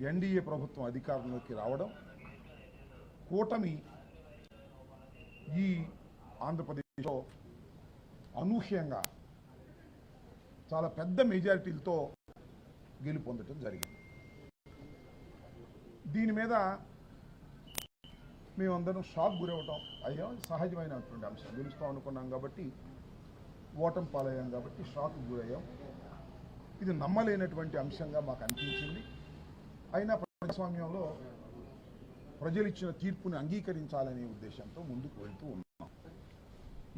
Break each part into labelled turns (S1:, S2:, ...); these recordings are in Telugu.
S1: ఎన్డీఏ ప్రభుత్వం అధికారంలోకి రావడం, కూటమి ఈ ఆంధ్రప్రదేశ్లో అనూహ్యంగా చాలా పెద్ద మెజారిటీలతో గెలుపొందడం జరిగింది. దీని మీద మేమందరం షాక్ గురవటం అయ్యాం. సహజమైనటువంటి అంశం. గెలుస్తాం అనుకున్నాం కాబట్టి, ఓటమి పాలయ్యాం కాబట్టి షాక్ గురయ్యాం. ఇది నమ్మలేనటువంటి అంశంగా మాకు అనిపించింది. అయినా ప్రజాస్వామ్యంలో ప్రజలు ఇచ్చిన తీర్పుని అంగీకరించాలనే ఉద్దేశంతో ముందుకు వెళ్తూ ఉన్నాం.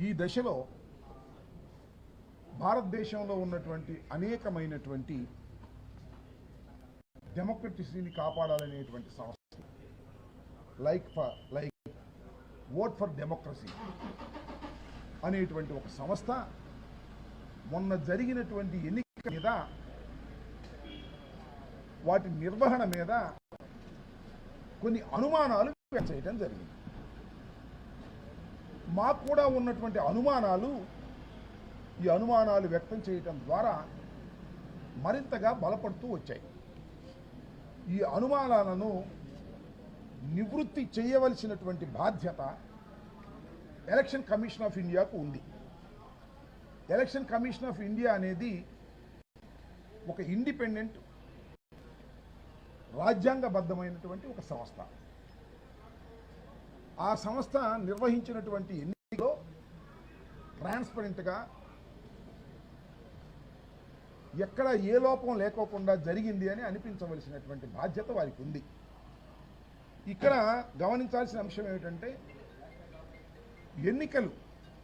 S1: ఈ దశలో భారతదేశంలో ఉన్నటువంటి అనేకమైనటువంటి డెమోక్రసీని కాపాడాలనేటువంటి సంస్థ లైక్ ఓట్ ఫర్ డెమోక్రసీ అనేటువంటి ఒక సంస్థ మొన్న జరిగినటువంటి ఎన్నికల మీద, వాటి నిర్వహణ మీద కొన్ని అనుమానాలు వ్యక్తం చేయడం జరిగింది. మాకు కూడా ఉన్నటువంటి అనుమానాలు, ఈ అనుమానాలు వ్యక్తం చేయడం ద్వారా మరింతగా బలపడుతూ వచ్చాయి. ఈ అనుమానాలను నివృత్తి చేయవలసినటువంటి బాధ్యత ఎలక్షన్ కమిషన్ ఆఫ్ ఇండియాకు ఉంది. ఎలక్షన్ కమిషన్ ఆఫ్ ఇండియా అనేది ఒక ఇండిపెండెంట్, రాజ్యాంగబద్ధమైనటువంటి ఒక సంస్థ. ఆ సంస్థ నిర్వహించినటువంటి ఎన్నికల్లో ట్రాన్స్పరెంట్గా ఎక్కడ ఏ లోపం లేకోకుండా జరిగింది అని అనిపించవలసినటువంటి బాధ్యత వారికి ఉంది. ఇక్కడ గమనించాల్సిన అంశం ఏమిటంటే, ఎన్నికలు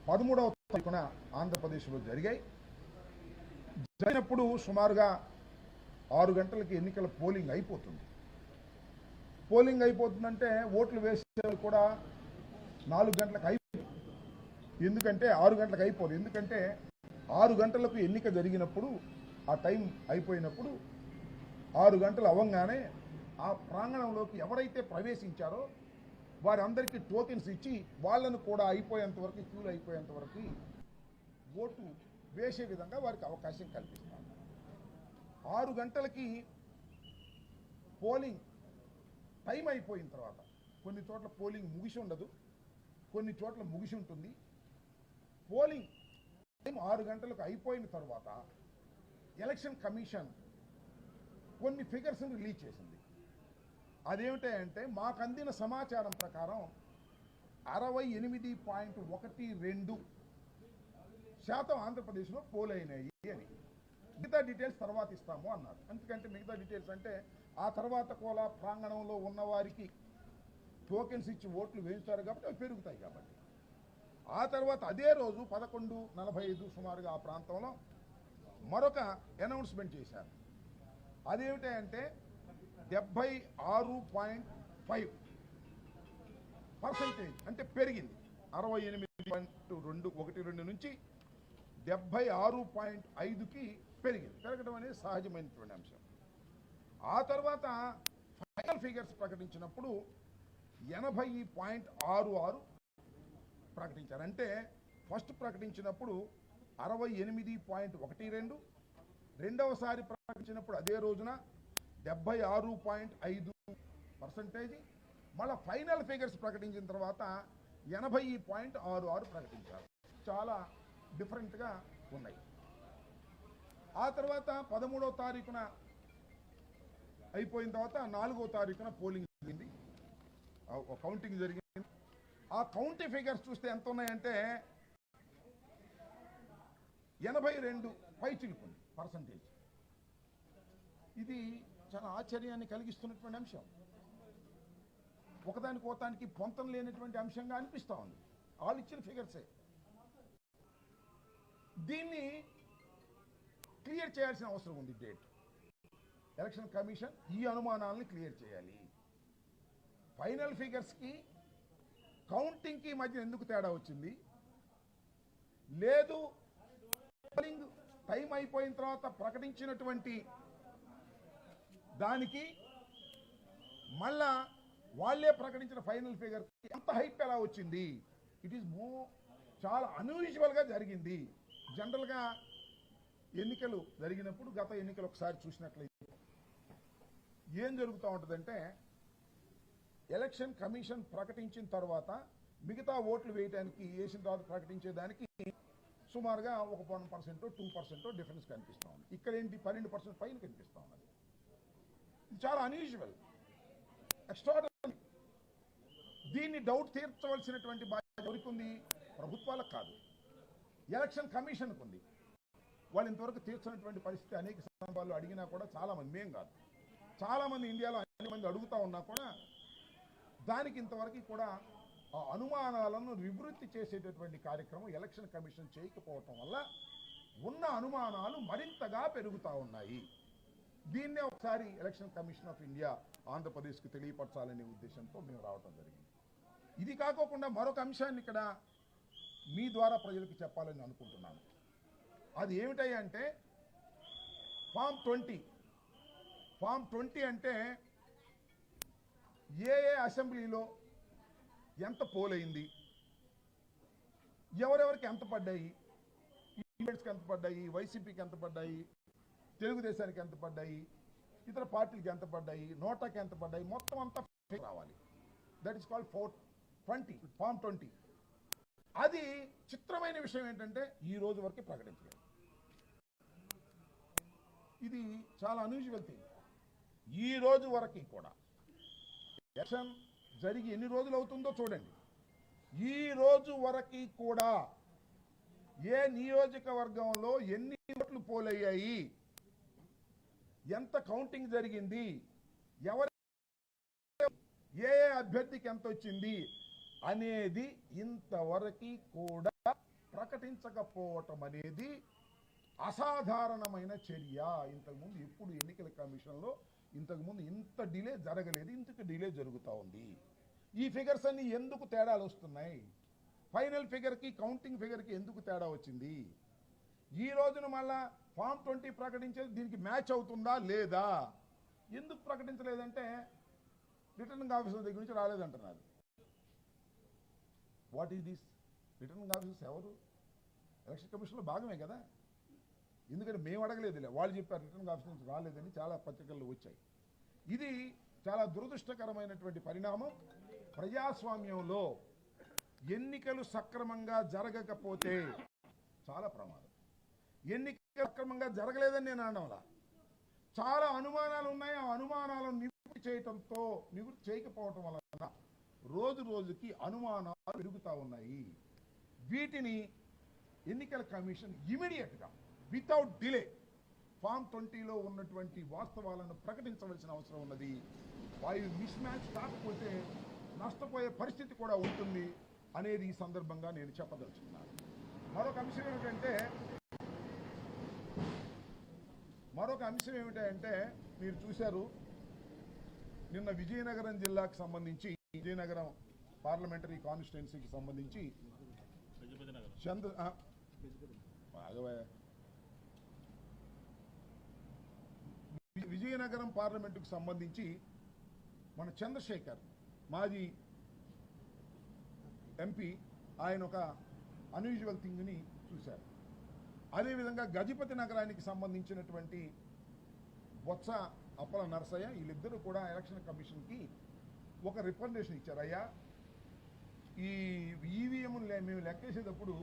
S1: 13వ తారీఖున ఆంధ్రప్రదేశ్లో జరిగినప్పుడు సుమారుగా 6 గంటలకి ఎన్నికల పోలింగ్ అయిపోతుంది. పోలింగ్ అయిపోతుందంటే ఓట్లు వేసే కూడా 4 గంటలకు అయిపోతుంది. ఎందుకంటే 6 గంటలకు అయిపోదు. ఎందుకంటే 6 గంటలకు ఎన్నిక జరిగినప్పుడు, ఆ టైం అయిపోయినప్పుడు 6 గంటలు అవ్వగానే ఆ ప్రాంగణంలోకి ఎవరైతే ప్రవేశించారో వారందరికీ టోకెన్స్ ఇచ్చి వాళ్ళను కూడా అయిపోయేంత వరకు, క్యూలు అయిపోయేంత వరకు ఓటు వేసే విధంగా వారికి అవకాశం కల్పిస్తారు. 6 గంటలకి పోలింగ్ టైం అయిపోయిన తర్వాత, కొన్ని చోట్ల పోలింగ్ ముగిసి ఉండదు, కొన్ని చోట్ల ముగిసి ఉంటుంది. పోలింగ్ టైం 6 గంటలకు అయిపోయిన తర్వాత ఎలక్షన్ కమిషన్ కొన్ని ఫిగర్స్ని రిలీజ్ చేసింది. అదేమిటంటే, మాకు అందిన సమాచారం ప్రకారం 68.12% ఆంధ్రప్రదేశ్లో పోల్ అయినాయి అని. మిగతా డీటెయిల్స్ తర్వాత ఇస్తాము అన్నారు. ఎందుకంటే మిగతా డీటెయిల్స్ అంటే ఆ తర్వాత కూడా ప్రాంగణంలో ఉన్నవారికి టోకెన్స్ ఇచ్చి ఓట్లు వేయించారు కాబట్టి అవి పెరుగుతాయి కాబట్టి. ఆ తర్వాత అదే రోజు 11:45 సుమారుగా ఆ ప్రాంతంలో మరొక అనౌన్స్మెంట్ చేశారు. అదేమిటంటే 76.5% అంటే పెరిగింది. 68.12 నుంచి 76.5కి పెరిగింది. పెరగడం అనేది సహజమైనటువంటి అంశం. ఆ తర్వాత ఫైనల్ ఫిగర్స్ ప్రకటించినప్పుడు 80.66 ప్రకటించారు. అంటే ఫస్ట్ ప్రకటించినప్పుడు 68.12, రెండవసారి ప్రకటించినప్పుడు అదే రోజున 76.5%, మళ్ళీ ఫైనల్ ఫిగర్స్ ప్రకటించిన తర్వాత 80.66 ప్రకటించారు. చాలా డిఫరెంట్గా ఉన్నాయి. ఆ తర్వాత 13వ తారీఖున అయిపోయిన తర్వాత 4వ తారీఖున పోలింగ్ జరిగింది, కౌంటింగ్ జరిగింది. ఆ కౌంటింగ్ ఫిగర్స్ చూస్తే ఎంత ఉన్నాయంటే 82 పైచిలుకుంది పర్సంటేజ్. ఇది చాలా ఆశ్చర్యాన్ని కలిగిస్తున్నటువంటి అంశం. ఒకదానికి పొంతం లేనటువంటి అంశంగా అనిపిస్తూ ఉంది. వాళ్ళు ఇచ్చిన ఫిగర్సే. దీన్ని క్లియర్ చేయాల్సిన అవసరం ఉంది. డేట్ ఎలక్షన్ కమిషన్ ఈ అనుమానాలను క్లియర్ చేయాలి. ఫైనల్ ఫిగర్స్కి కౌంటింగ్కి మధ్య ఎందుకు తేడా వచ్చింది? లేదు, పోలింగ్ టైం అయిపోయిన తర్వాత ప్రకటించినటువంటి దానికి మళ్ళా వాళ్ళే ప్రకటించిన ఫైనల్ ఫిగర్ ఎంత హైప్ ఎలా వచ్చింది? ఇట్ ఈస్ చాలా అన్యూజువల్గా జరిగింది. జనరల్గా ఎన్నికలు జరిగినప్పుడు, గత ఎన్నికలు ఒకసారి చూసినట్లయితే ఏం జరుగుతూ ఉంటుందంటే ఎలక్షన్ కమిషన్ ప్రకటించిన తర్వాత మిగతా ఓట్లు వేయడానికి వేసిన తర్వాత ప్రకటించేదానికి సుమారుగా 1% 2% డిఫరెన్స్ కనిపిస్తూ ఉంది. ఇక్కడ ఏంటి 12% పైన కనిపిస్తూ ఉన్నది. ఇది చాలా అన్యూజువల్, ఎక్స్ట్రాడనరీ. దీన్ని డౌట్ తీర్చవలసినటువంటి బాధ్యత ఎవరికి ఉంది? ప్రభుత్వాలకు కాదు, ఎలక్షన్ కమిషన్కు ఉంది. వాళ్ళు ఇంతవరకు తీర్చినటువంటి పరిస్థితి అనేక సందర్భాల్లో అడిగినా కూడా చాలామంది, మేం కాదు, చాలామంది ఇండియాలో అనేక మంది అడుగుతూ ఉన్నా కూడా దానికి ఇంతవరకు కూడా ఆ అనుమానాలను నివృత్తి చేసేటటువంటి కార్యక్రమం ఎలక్షన్ కమిషన్ చేయకపోవటం వల్ల ఉన్న అనుమానాలు మరింతగా పెరుగుతూ ఉన్నాయి. దీన్నే ఒకసారి ఎలక్షన్ కమిషన్ ఆఫ్ ఇండియా ఆంధ్రప్రదేశ్కి తెలియపరచాలనే ఉద్దేశంతో మేము రావటం జరిగింది. ఇది కాకోకుండా మరొక అంశాన్ని ఇక్కడ మీ ద్వారా ప్రజలకు చెప్పాలని అనుకుంటున్నాను. అది ఏమిటంటే ఫామ్ 20 అంటే ఏ అసెంబ్లీలో ఎంత పోలైంది, ఎవరెవరికి ఎంత పడ్డాయి, ఈవెంట్స్కి ఎంత పడ్డాయి, వైసీపీకి ఎంత పడ్డాయి, తెలుగుదేశానికి ఎంత పడ్డాయి, ఇతర పార్టీలకి ఎంత పడ్డాయి, నోటాకి ఎంత పడ్డాయి, మొత్తం అంతా రావాలి. That is called form 20. అది చిత్రమైన విషయం ఏంటంటే ఈ రోజు వరకు ప్రకటించలేదు. ఇది చాలా అన్యూజువల్ థింగ్. ఈ రోజు వరకు కూడా ఎలక్షన్ జరిగి ఎన్ని రోజులు అవుతుందో చూడండి. ఈ రోజు వరకు కూడా ఏ నియోజకవర్గంలో ఎన్ని ఓట్లు పోలయ్యాయి, ఎంత కౌంటింగ్ జరిగింది, ఎవరు ఏ అభ్యర్థికి ఎంత వచ్చింది అనేది ఇంతవరకు కూడా ప్రకటించకపోవటం అనేది అసాధారణమైన చర్య. ఇంతకుముందు ఎప్పుడు ఎన్నికల కమిషన్లో ఇంతకుముందు ఇంత డిలే జరగలేదు, ఇంతకు డిలే జరుగుతూ ఉంది. ఈ ఫిగర్స్ అన్ని ఎందుకు తేడాలు వస్తున్నాయి? ఫైనల్ ఫిగర్కి కౌంటింగ్ ఫిగర్కి ఎందుకు తేడా వచ్చింది? ఈ రోజున మళ్ళా ఫామ్ 20 ప్రకటించేది దీనికి మ్యాచ్ అవుతుందా లేదా? ఎందుకు ప్రకటించలేదంటే రిటర్నింగ్ ఆఫీసర్ దగ్గర నుంచి రాలేదంటున్నారు. What is this? Returning officers ఎవరు? ఎలక్షన్ కమిషన్లో భాగమే కదా. ఎందుకంటే మేము అడగలేదులే, వాళ్ళు చెప్పారు రిటర్నింగ్ ఆఫీసర్ నుంచి రాలేదని చాలా పత్రికల్లో వచ్చాయి. ఇది చాలా దురదృష్టకరమైనటువంటి పరిణామం. ప్రజాస్వామ్యంలో ఎన్నికలు సక్రమంగా జరగకపోతే చాలా ప్రమాదం. ఎన్నికలు సక్రమంగా జరగలేదని నేను అనడంలా, చాలా అనుమానాలు ఉన్నాయి. ఆ అనుమానాలను నివృత్తి చేయకపోవటం వలన రోజు రోజుకి అనుమానాలు పెరుగుతూ ఉన్నాయి. వీటిని ఎన్నికల కమిషన్ ఇమీడియట్గా వితౌట్ డిలే ఫామ్ 20లో ఉన్నటువంటి వాస్తవాలను ప్రకటించవలసిన అవసరం ఉన్నది. వాయు మిస్ మ్యాచ్ కాకపోతే నష్టపోయే పరిస్థితి కూడా ఉంటుంది అనేది ఈ సందర్భంగా నేను చెప్పదలుచుకున్నాను. మరొక అంశం ఏమిటంటే మీరు చూశారు, నిన్న విజయనగరం జిల్లాకు సంబంధించి, విజయనగరం పార్లమెంటరీ కాన్స్టిట్యున్సీకి సంబంధించి విజయనగరం పార్లమెంటుకు సంబంధించి మన చంద్రశేఖర్ మాజీ ఎంపీ ఆయన ఒక అన్యూజువల్ థింగ్ని చూశారు. అదేవిధంగా గజపతి నగరానికి సంబంధించినటువంటి బొత్స అప్పల నరసయ్య వీళ్ళిద్దరూ కూడా ఎలక్షన్ కమిషన్కి ఒక రికమెండేషన్ ఇచ్చారు. అయ్యా, ఈ ఈవీఎంలు మేము లెక్కేసేటప్పుడు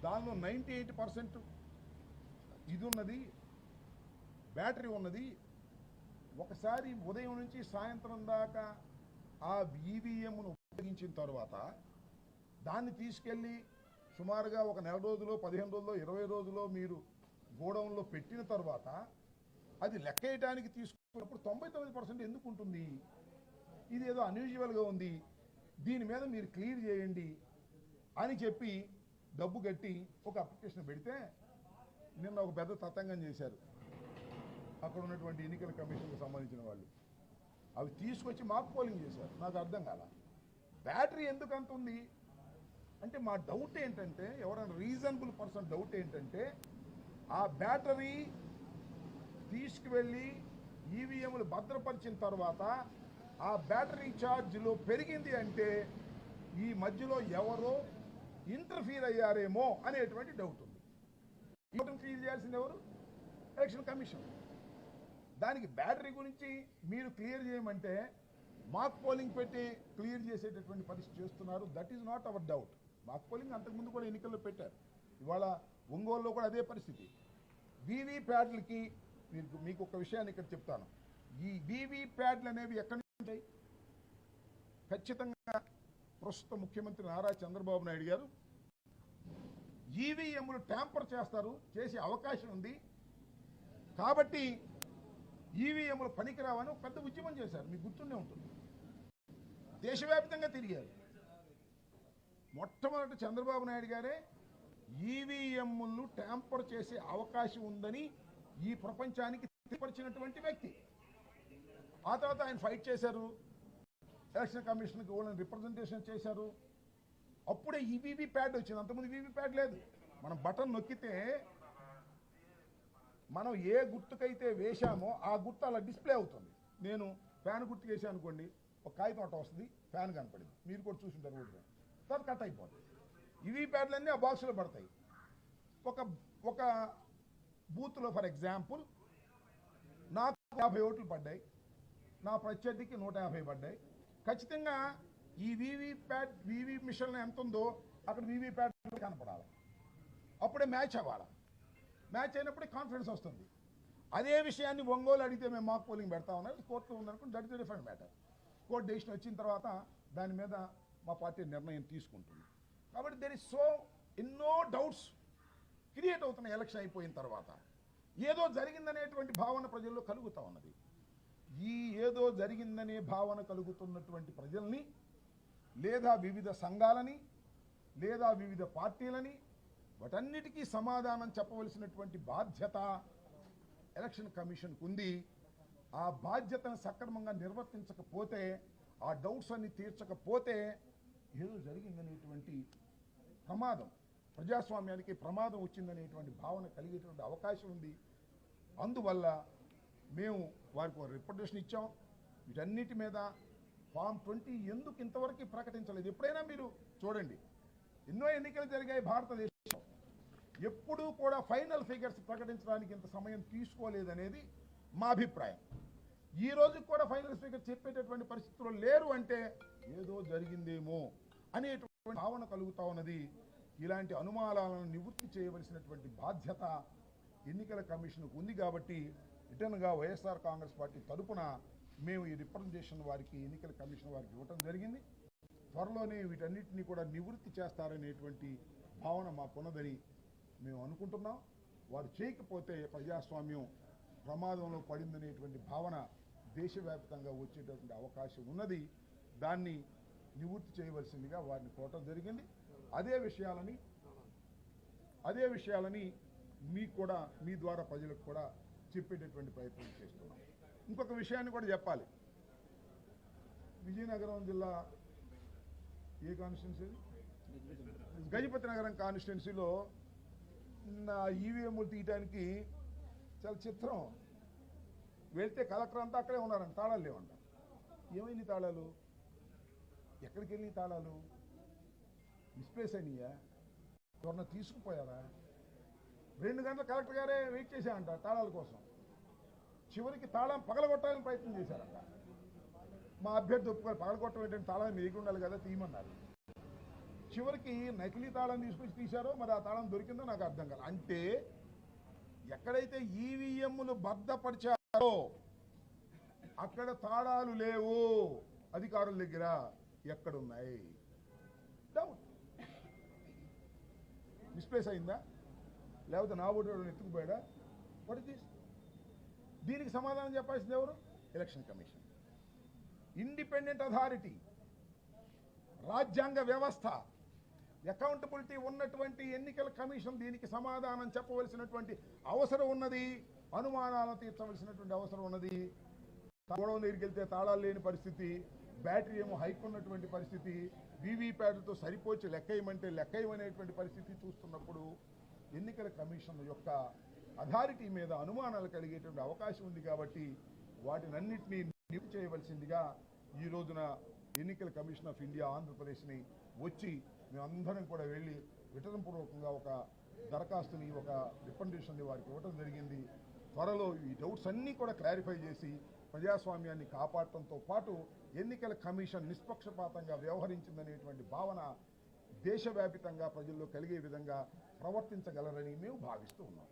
S1: దానిలో 98% ఇది ఉన్నది, బ్యాటరీ ఉన్నది. ఒకసారి ఉదయం నుంచి సాయంత్రం దాకా ఆ ఈవీఎంను ఉపయోగించిన తర్వాత దాన్ని తీసుకెళ్ళి సుమారుగా ఒక నెల రోజులో, 15 రోజుల్లో, 20 రోజుల్లో మీరు గోడౌన్లో పెట్టిన తర్వాత అది లెక్కేయడానికి తీసుకున్నప్పుడు 99% ఎందుకు ఉంటుంది? ఇది ఏదో అన్యూజువల్గా ఉంది, దీని మీద మీరు క్లియర్ చేయండి అని చెప్పి డబ్బు కట్టి ఒక అప్లికేషన్ పెడితే నిన్న ఒక పెద్ద తతంగం చేశారు అక్కడ ఉన్నటువంటి ఎన్నికల కమిషన్కి సంబంధించిన వాళ్ళు. అవి తీసుకొచ్చి మాకు పోలింగ్ చేశారు. నాకు అర్థం కాల, బ్యాటరీ ఎందుకు అంత ఉంది అంటే మా డౌట్ ఏంటంటే, ఎవరైనా రీజనబుల్ పర్సన్ డౌట్ ఏంటంటే, ఆ బ్యాటరీ తీసుకువెళ్ళి ఈవీఎంలు భద్రపరిచిన తర్వాత ఆ బ్యాటరీ ఛార్జ్లో పెరిగింది అంటే ఈ మధ్యలో ఎవరో ఇంటర్ఫీర్ అయ్యారేమో అనేటువంటి డౌట్ ఉంది. ఈ డౌట్ని క్లియర్ చేయాల్సింది ఎవరు? Election commission. దానికి బ్యాటరీ గురించి మీరు క్లియర్ చేయమంటే మాక్ పోలింగ్ పెట్టి క్లియర్ చేసేటటువంటి పరిస్థితి చేస్తున్నారు. That is not our doubt. Mock polling అంతకుముందు కూడా ఎన్నికల్లో పెట్టారు. ఇవాళ ఒంగోలులో కూడా అదే పరిస్థితి. వీవీప్యాడ్లకి మీకు ఒక విషయాన్ని ఇక్కడ చెప్తాను. ఈ వీవీప్యాడ్లు అనేవి ఎక్కడి నుంచి ఉంటాయి? ఖచ్చితంగా ప్రస్తుత ముఖ్యమంత్రి నారా చంద్రబాబు నాయుడు గారు ఈవీఎంలు ట్యాంపర్ చేసే అవకాశం ఉంది కాబట్టి ఈవీఎంలు పనికిరావని ఒక పెద్ద ఉద్యమం చేశారు. మీకు గుర్తుండే ఉంటుంది. దేశవ్యాప్తంగా తిరిగారు. మొట్టమొదటి చంద్రబాబు నాయుడు గారే ఈవీఎంలు ట్యాంపర్ చేసే అవకాశం ఉందని ఈ ప్రపంచానికి తెలియపరిచినటువంటి వ్యక్తి. ఆ తర్వాత ఆయన ఫైట్ చేశారు. ఎలక్షన్ కమిషన్కి వాళ్ళని రిప్రజెంటేషన్ చేశారు. అప్పుడే ఈ వీవీప్యాడ్ వచ్చింది. అంతకుముందు వీవీప్యాడ్ లేదు. మనం బటన్ నొక్కితే మనం ఏ గుర్తుకైతే వేశామో ఆ గుర్తు అలా డిస్ప్లే అవుతుంది. నేను ఫ్యాన్ గుర్తు వేసాను అనుకోండి, ఒక కాగితం అట్ట వస్తుంది, ఫ్యాన్ కనపడింది. మీరు కూడా చూసుంటారు. ఊరిగా తర్వాత కట్ అయిపోతుంది. వీవీప్యాడ్లన్నీ ఆ బాక్స్లో పడతాయి. ఒక బూత్లో ఫర్ ఎగ్జాంపుల్ నాకు 50 ఓట్లు పడ్డాయి, నా ప్రత్యర్థికి 150 పడ్డాయి. ఖచ్చితంగా ఈ వీవీ మిషన్ ఎంత ఉందో అక్కడ వీవీప్యాడ్ కనపడాలి. అప్పుడే మ్యాచ్ అవ్వాలి. మ్యాచ్ అయినప్పుడే కాన్ఫిడెన్స్ వస్తుంది. అదే విషయాన్ని ఒంగోలు అడిగితే మేము మాక్ పోలింగ్ పెడతా ఉన్నారు, కోర్టులో ఉందనుకోండి, that is different matter. Court decision వచ్చిన తర్వాత దాని మీద మా పార్టీ నిర్ణయం తీసుకుంటుంది. కాబట్టి దెర్ ఇస్ సో ఎన్నో డౌట్స్ క్రియేట్ అవుతున్నాయి. ఎలక్షన్ అయిపోయిన తర్వాత ఏదో జరిగిందనేటువంటి భావన ప్రజల్లో కలుగుతూ ఉన్నది. ఈ ఏదో జరిగిందనే భావన కలుగుతున్నటువంటి ప్రజల్ని, లేదా వివిధ సంఘాలని, లేదా వివిధ పార్టీలని, వాటన్నిటికీ సమాధానం చెప్పవలసినటువంటి బాధ్యత ఎలక్షన్ కమిషన్కు ఉంది. ఆ బాధ్యతను సక్రమంగా నిర్వర్తించకపోతే, ఆ డౌట్స్ అన్ని తీర్చకపోతే ఏదో జరిగిందనేటువంటి ప్రమాదం, ప్రజాస్వామ్యానికి ప్రమాదం వచ్చిందనేటువంటి భావన కలిగేటువంటి అవకాశం ఉంది. అందువల్ల మేము వారికి ఒక రిప్రజెంటేషన్ ఇచ్చాం. వీటన్నిటి మీద ఫామ్ 20 ఎందుకు ఇంతవరకు ప్రకటించలేదు? ఎప్పుడైనా మీరు చూడండి, ఎన్నో ఎన్నికలు జరిగాయి భారతదేశం, ఎప్పుడూ కూడా ఫైనల్ ఫిగర్స్ ప్రకటించడానికి ఇంత సమయం తీసుకోలేదనేది మా అభిప్రాయం. ఈ రోజు కూడా ఫైనల్ ఫిగర్ చెప్పేటటువంటి పరిస్థితుల్లో లేరు అంటే ఏదో జరిగిందేమో అనేటువంటి భావన కలుగుతా ఉన్నది. ఇలాంటి అనుమానాలను నివృత్తి చేయవలసినటువంటి బాధ్యత ఎన్నికల కమిషన్కు ఉంది. కాబట్టి రిటర్న్గా వైఎస్ఆర్ కాంగ్రెస్ పార్టీ తరపున మేము ఈ రిప్రజెంటేషన్ వారికి, ఎన్నికల కమిషన్ వారికి ఇవ్వటం జరిగింది. త్వరలోనే వీటన్నిటిని కూడా నివృత్తి చేస్తారనేటువంటి భావన మాకున్నదని మేము అనుకుంటున్నాం. వారు చేయకపోతే ప్రజాస్వామ్యం ప్రమాదంలో పడిందనేటువంటి భావన దేశవ్యాప్తంగా వచ్చేటటువంటి అవకాశం ఉన్నది. దాన్ని నివృత్తి చేయవలసిందిగా వారిని కోరటం జరిగింది. అదే విషయాలని మీకు కూడా, మీ ద్వారా ప్రజలకు కూడా చెప్పేటటువంటి ప్రయత్నం చేస్తున్నాం. ఇంకొక విషయాన్ని కూడా చెప్పాలి. విజయనగరం జిల్లా ఏ కాన్స్టిట్యున్సీ? గజపతి నగరం కాన్స్టిట్యున్సీలో ఈవీఎంలు తీయటానికి చాలా చిత్రం. వెళ్తే కలెక్టర్ అంతా అక్కడే ఉన్నారంట, తాళాలు లేవంట. ఏమైంది తాళాలు? ఎక్కడికి వెళ్ళి తాళాలు? మిస్ప్లేస్ అయినాయా? ఎవరన్నా తీసుకుపోయారా? 2 గంటలు కలెక్టర్ గారే వెయిట్ చేశారంట తాళాల కోసం. చివరికి తాళం పగలగొట్టాలని ప్రయత్నం చేశారంట. మా అభ్యర్థి ఒప్పుకొని పగలగొట్టడం ఏంటంటే తాళం మీకు ఉండాలి కదా, తీయమన్నారు. చివరికి నకిలీ తాళం తీసుకొచ్చి తీశారో మరి ఆ తాళం దొరికిందో నాకు అర్థం కాదు. అంటే ఎక్కడైతే ఈవీఎంలు భద్రపరిచారో అక్కడ తాళాలు లేవు అధికారుల దగ్గర. ఎక్కడున్నాయి? డౌట్. మిస్ప్లేస్ అయిందా, లేకపోతే నా ఓటు ఎత్తుకుపోయాడా? What is this? దీనికి సమాధానం చెప్పాల్సింది ఎవరు? Election commission. ఇండిపెండెంట్ అథారిటీ, రాజ్యాంగ వ్యవస్థ, అకౌంటబిలిటీ ఉన్నటువంటి ఎన్నికల కమిషన్ దీనికి సమాధానం చెప్పవలసినటువంటి అవసరం ఉన్నది. అనుమానాలను తీర్చవలసినటువంటి అవసరం ఉన్నది. గొడవ దగ్గరికి వెళ్తే తాళాలు లేని పరిస్థితి, బ్యాటరీ ఏమో హైక్ ఉన్నటువంటి పరిస్థితి, వీవీప్యాడ్లతో సరిపోచి లెక్కయమంటే లెక్కయమనేటువంటి పరిస్థితి చూస్తున్నప్పుడు ఎన్నికల కమిషన్ యొక్క అథారిటీ మీద అనుమానాలు కలిగేటువంటి అవకాశం ఉంది. కాబట్టి వాటినన్నింటినీ నివృత్తి చేయవలసిందిగా ఈ రోజున ఎన్నికల కమిషన్ ఆఫ్ ఇండియా ఆంధ్రప్రదేశ్ని వచ్చి మేమందరం కూడా వెళ్ళి విటనపూర్వకంగా ఒక దరఖాస్తుని, ఒక రికమెండేషన్ని వారికి ఇవ్వడం జరిగింది. త్వరలో ఈ డౌట్స్ అన్నీ కూడా క్లారిఫై చేసి ప్రజాస్వామ్యాన్ని కాపాడటంతో పాటు ఎన్నికల కమిషన్ నిష్పక్షపాతంగా వ్యవహరించిందనేటువంటి భావన దేశవ్యాపితంగా ప్రజల్లో కలిగే విధంగా ప్రవర్తించగలరని మేము భావిస్తూ ఉన్నాం.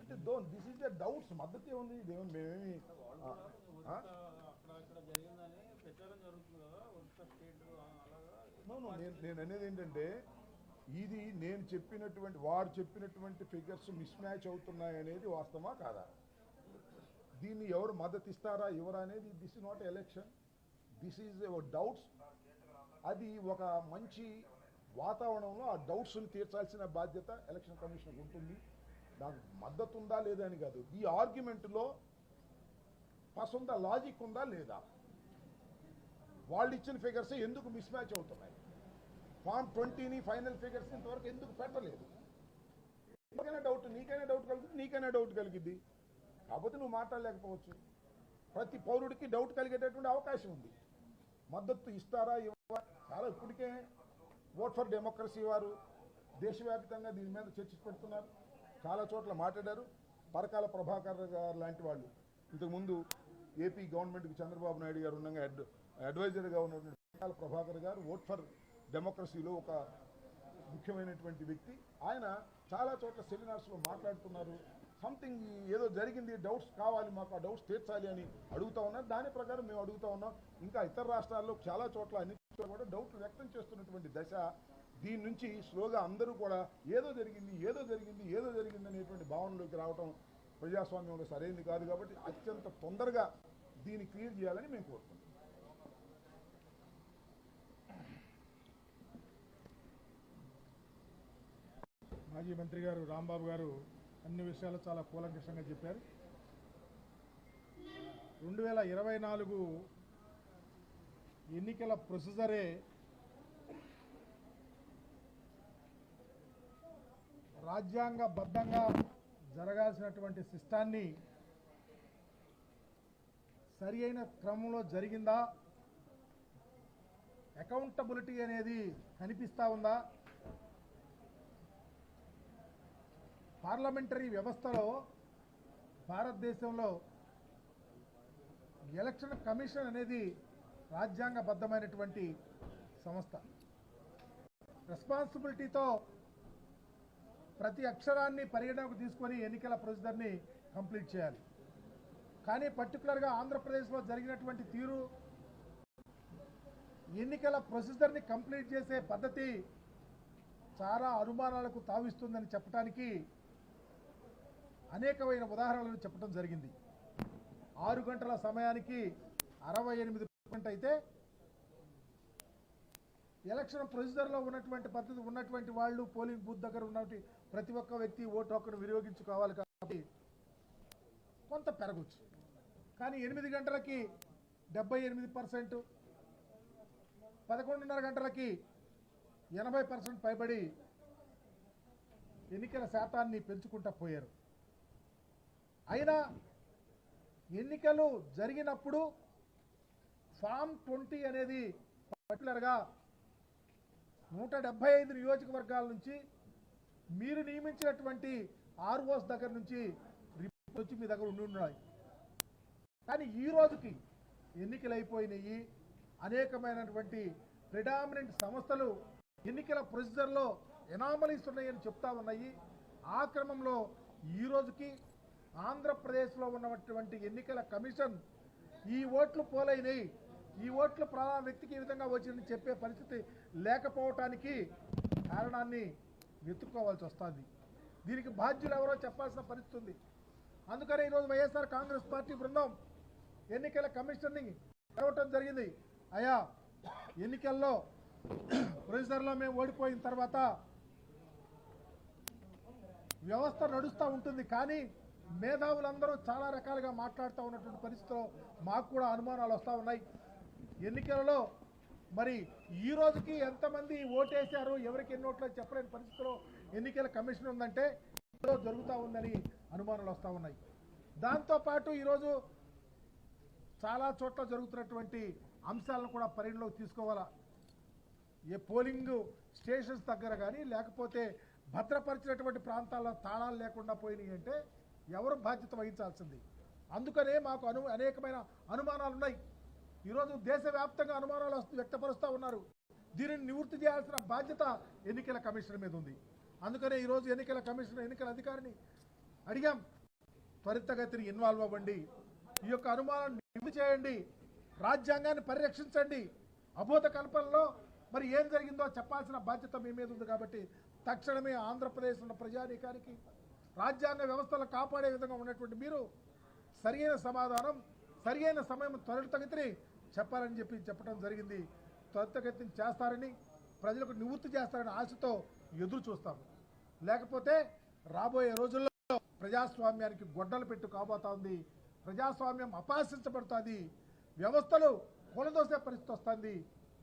S1: అంటే దిస్ ఈస్ ద డౌట్స్ మద్దతే ఉంది. మేమేమి నేను అనేది ఏంటంటే ఇది నేను చెప్పినటువంటి వారు చెప్పినటువంటి ఫిగర్స్ మిస్ మ్యాచ్ అవుతున్నాయి అనేది వాస్తవమా కాదా? దీన్ని ఎవరు మద్దతు ఇస్తారా ఎవరా అనేది this is not election, this is doubts. అది ఒక మంచి వాతావరణంలో ఆ డౌట్స్ని తీర్చాల్సిన బాధ్యత ఎలక్షన్ కమిషన్కి ఉంటుంది. నాకు మద్దతు ఉందా లేదా అని కాదు, ఈ ఆర్గ్యుమెంట్లో పసంద లాజిక్ ఉందా లేదా, వాళ్ళు ఇచ్చిన ఫిగర్స్ ఎందుకు మిస్ మ్యాచ్ అవుతున్నాయి, ఫామ్ 20ని ఫైనల్ ఫిగర్స్ ఇంతవరకు ఎందుకు పెట్టలేదు. నీకైనా డౌట్ కలుగుతుంది, నీకైనా డౌట్ కలిగిద్ది, కాకపోతే నువ్వు మాట్లాడలేకపోవచ్చు. ప్రతి పౌరుడికి డౌట్ కలిగేటటువంటి అవకాశం ఉంది. మద్దతు ఇస్తారా ఇవ్వరా చాలా ఇప్పటికే ఓట్ ఫర్ డెమోక్రసీ వారు దేశవ్యాప్తంగా దీని మీద చర్చ పెడుతున్నారు, చాలా చోట్ల మాట్లాడారు. పరకాల ప్రభాకర్ గారు లాంటి వాళ్ళు ఇంతకుముందు ఏపీ గవర్నమెంట్కి చంద్రబాబు నాయుడు గారు ఉండగా అడ్వైజర్గా ఉన్నటువంటి పరకాల ప్రభాకర్ గారు ఓట్ ఫర్ డెమోక్రసీలో ఒక ముఖ్యమైనటువంటి వ్యక్తి. ఆయన చాలా చోట్ల సెమినార్స్లో మాట్లాడుతున్నారు. సంథింగ్ ఏదో జరిగింది, డౌట్స్ కావాలి, మాకు ఆ డౌట్స్ తీర్చాలి అని అడుగుతా ఉన్నారు. దాని ప్రకారం మేము అడుగుతా ఉన్నాం. ఇంకా ఇతర రాష్ట్రాల్లో చాలా చోట్ల అన్ని చోట్ల కూడా డౌట్లు వ్యక్తం చేస్తున్నటువంటి దశ. దీని నుంచి స్లోగా అందరూ కూడా ఏదో జరిగింది అనేటువంటి భావనలోకి రావటం ప్రజాస్వామ్యంలో సరైనది కాదు. కాబట్టి అత్యంత తొందరగా దీన్ని క్లియర్ చేయాలని మేము కోరుకుంటున్నాం.
S2: మాజీ మంత్రి గారు రాంబాబు గారు అన్ని విషయాలు చాలా కూలంకషంగా చెప్పారు. 2024 ఎన్నికల ప్రొసీజరే రాజ్యాంగబద్ధంగా జరగాల్సినటువంటి సిస్టాన్ని సరి అయిన క్రమంలో జరిగిందా, అకౌంటబిలిటీ అనేది కనిపిస్తూ ఉందా, పార్లమెంటరీ వ్యవస్థలో భారతదేశంలో ఎలక్షన్ కమిషన్ అనేది రాజ్యాంగబద్ధమైనటువంటి సంస్థ. రెస్పాన్సిబిలిటీతో ప్రతి అక్షరాన్ని పరిగణనకు తీసుకొని ఎన్నికల ప్రొసీజర్ని కంప్లీట్ చేయాలి. కానీ పర్టికులర్గా ఆంధ్రప్రదేశ్లో జరిగినటువంటి తీరు, ఎన్నికల ప్రొసీజర్ని కంప్లీట్ చేసే పద్ధతి చాలా అనుమానాలకు తావిస్తుందని చెప్పడానికి అనేకమైన ఉదాహరణలు చెప్పడం జరిగింది. 6 గంటల సమయానికి 68% అయితే ఎలక్షన్ ప్రొసీజర్లో ఉన్నటువంటి పద్ధతి ఉన్నటువంటి వాళ్ళు పోలింగ్ బూత్ దగ్గర ఉన్నటువంటి ప్రతి ఒక్క వ్యక్తి ఓటు హక్కును వినియోగించుకోవాలి కాబట్టి కొంత పెరగచ్చు. కానీ 8 గంటలకి 78%, 11:30 గంటలకి 80% పైబడి ఎన్నికల శాతాన్ని పెంచుకుంటూ పోయారు. అయినా ఎన్నికలు జరిగినప్పుడు ఫామ్ 20 అనేది పర్టికులర్గా 175 నియోజకవర్గాల నుంచి మీరు నియమించినటువంటి ఆర్ఓస్ దగ్గర నుంచి రిపోర్ట్ వచ్చి మీ దగ్గర ఉన్నాయి. కానీ ఈ రోజుకి ఎన్నికలు అయిపోయినాయి. అనేకమైనటువంటి ప్రిడామినెంట్ సంస్థలు ఎన్నికల ప్రొసీజర్లో ఎనామలీస్ ఉన్నాయని చెప్తా ఉన్నాయి. ఆ క్రమంలో ఈ రోజుకి ఆంధ్రప్రదేశ్లో ఉన్నటువంటి ఎన్నికల కమిషన్ ఈ ఓట్లు పోలైనవి, ఈ ఓట్లు ప్రధాన వ్యక్తికి ఈ విధంగా వచ్చిందని చెప్పే పరిస్థితి లేకపోవటానికి కారణాన్ని వెతుక్కోవాల్సి వస్తుంది. దీనికి బాధ్యులు ఎవరో చెప్పాల్సిన పరిస్థితి ఉంది. అందుకనే ఈరోజు వైఎస్ఆర్ కాంగ్రెస్ పార్టీ బృందం ఎన్నికల కమిషన్ని కలవటం జరిగింది. అయ్యా, ఎన్నికల్లో ప్రొసీజర్లో మేము ఓడిపోయిన తర్వాత వ్యవస్థ నడుస్తూ ఉంటుంది, కానీ మేధావులందరూ చాలా రకాలుగా మాట్లాడుతూ ఉన్నటువంటి పరిస్థితిలో మాకు కూడా అనుమానాలు వస్తూ ఉన్నాయి. ఎన్నికలలో మరి ఈ రోజుకి ఎంతమంది ఓటేశారు, ఎవరికి ఎన్ని ఓట్లు చెప్పలేని పరిస్థితిలో ఎన్నికల కమిషన్ ఉందంటే ఏదో జరుగుతూ ఉందని అనుమానాలు వస్తూ ఉన్నాయి. దాంతోపాటు ఈరోజు చాలా చోట్ల జరుగుతున్నటువంటి అంశాలను కూడా పరిగణలోకి తీసుకోవాలా. ఏ పోలింగ్ స్టేషన్స్ దగ్గర కానీ లేకపోతే భద్రపరిచినటువంటి ప్రాంతాల్లో తాళాలు లేకుండా పోయినాయి అంటే ఎవరు బాధ్యత వహించాల్సింది? అందుకనే మాకు అనేకమైన అనుమానాలు ఉన్నాయి. ఈరోజు దేశవ్యాప్తంగా అనుమానాలు వ్యక్తపరుస్తూ ఉన్నారు. దీనిని నివృత్తి చేయాల్సిన బాధ్యత ఎన్నికల కమిషన్ మీద ఉంది. అందుకనే ఈరోజు ఎన్నికల కమిషన్ ఎన్నికల అధికారిని అడిగాం, త్వరితగతిని ఇన్వాల్వ్ అవ్వండి, ఈ యొక్క అనుమానాన్ని నివృత్తి చేయండి, రాజ్యాంగాన్ని పరిరక్షించండి. అబోధ కల్పనలో మరి ఏం జరిగిందో చెప్పాల్సిన బాధ్యత మీ మీద ఉంది. కాబట్టి తక్షణమే ఆంధ్రప్రదేశ్ ఉన్న ప్రజానీకానికి రాజ్యాంగ వ్యవస్థలు కాపాడే విధంగా ఉన్నటువంటి మీరు సరియైన సమాధానం సరియైన సమయం త్వరితగతిని చెప్పాలని చెప్పడం జరిగింది. త్వరితగతిని చేస్తారని, ప్రజలకు నివృత్తి చేస్తారని ఆశతో ఎదురు చూస్తాము. లేకపోతే రాబోయే రోజుల్లో ప్రజాస్వామ్యానికి గొడ్డలు పెట్టు కాబోతా ఉంది. ప్రజాస్వామ్యం అపహసించబడుతుంది, వ్యవస్థలు కూలదోసే పరిస్థితి వస్తుంది.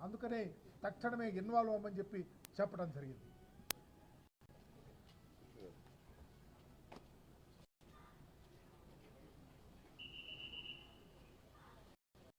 S2: అందుకనే తక్షణమే ఇన్వాల్వ్ అవ్వమని చెప్పడం జరిగింది.